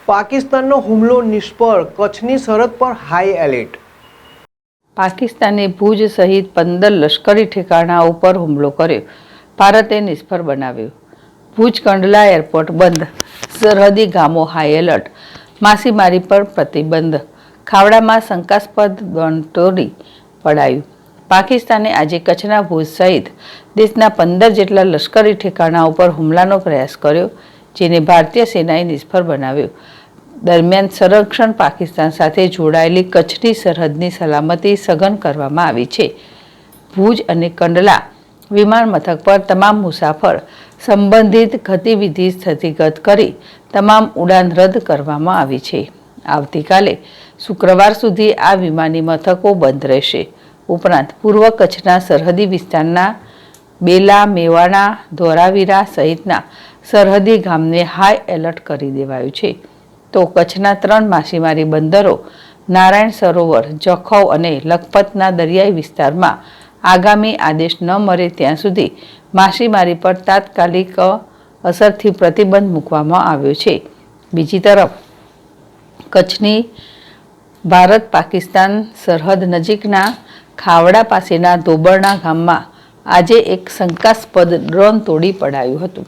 પાકિસ્તાનનો હુમલો નિષ્ફળ, કચ્છની સરહદ પર હાઈ એલર્ટ. પાકિસ્તાને ભુજ સહિત 15 લશ્કરી ઠેકાણા ઉપર હુમલો કર્યો, ભારતે નિષ્ફળ બનાવ્યો. ભુજ કંડલા એરપોર્ટ બંધ, સરહદી ગામો હાઈ એલર્ટ, માછીમારી પર પ્રતિબંધ, ખાવડામાં શંકાસ્પદ ડ્રોન તોડી પડાયું. પાકિસ્તાને આજે કચ્છના ભુજ સહિત દેશના 15 જેટલા લશ્કરી ઠેકાણા ઉપર હુમલાનો પ્રયાસ કર્યો, જેને ભારતીય સેનાએ નિષ્ફળ બનાવ્યો. દરમિયાન સંરક્ષણ પાકિસ્તાન સાથે જોડાયેલી કચ્છની સરહદની સલામતી સઘન કરવામાં આવી છે. ભુજ અને કંડલા વિમાન મથક પર તમામ મુસાફર સંબંધિત ગતિવિધિ સ્થગિત કરી તમામ ઉડાન રદ કરવામાં આવી છે. આવતીકાલે શુક્રવાર સુધી આ વિમાની મથકો બંધ રહેશે. ઉપરાંત પૂર્વ કચ્છના સરહદી વિસ્તારના બેલા, મેવાડા, ધોરાવીરા સહિતના સરહદી ગામને હાઈ એલર્ટ કરી દેવાયું છે. તો કચ્છના 3 માછીમારી બંદરો નારાયણ સરોવર, જખૌ અને લખપતના દરિયાઈ વિસ્તારમાં આગામી આદેશ ન મળે ત્યાં સુધી માછીમારી પર તાત્કાલિક અસરથી પ્રતિબંધ મૂકવામાં આવ્યો છે. બીજી તરફ કચ્છની ભારત પાકિસ્તાન સરહદ નજીકના ખાવડા પાસેના ધોબરણા ગામમાં આજે એક શંકાસ્પદ ડ્રોન તોડી પડાયું હતું.